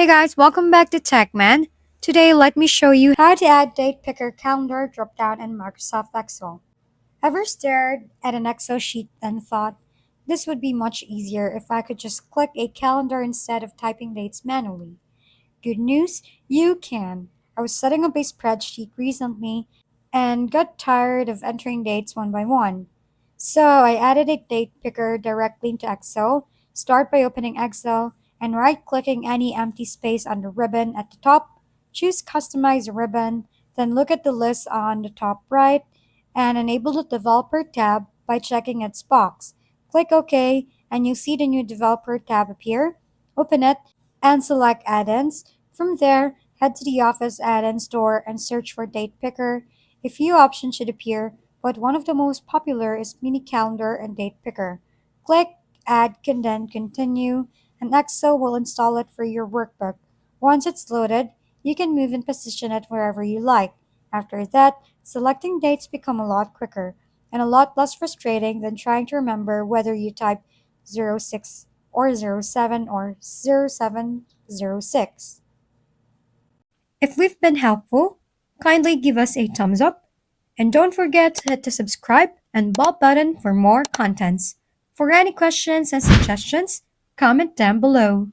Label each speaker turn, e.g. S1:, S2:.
S1: Hey guys, welcome back to TechMan. Today, let me show you how to add date picker calendar dropdown in Microsoft Excel. Ever stared at an Excel sheet and thought, this would be much easier if I could just click a calendar instead of typing dates manually? Good news, you can. I was setting up a spreadsheet recently and got tired of entering dates one by one. So I added a date picker directly into Excel. Start by opening Excel and right clicking any empty space on the ribbon at the top. Choose Customize Ribbon, then look at the list on the top right and enable the Developer tab by checking its box. Click OK and you'll see the new Developer tab appear. Open it and select Add-ins. From there, head to the Office add-in store and search for Date Picker. A few options should appear, but one of the most popular is Mini Calendar and Date Picker. Click Add, can then Continue, and Excel will install it for your workbook. Once it's loaded, you can move and position it wherever you like. After that, selecting dates become a lot quicker and a lot less frustrating than trying to remember whether you type 06 or 07 or 0706. If we've been helpful, kindly give us a thumbs up and don't forget to hit the subscribe and bell button for more contents. For any questions and suggestions, comment down below.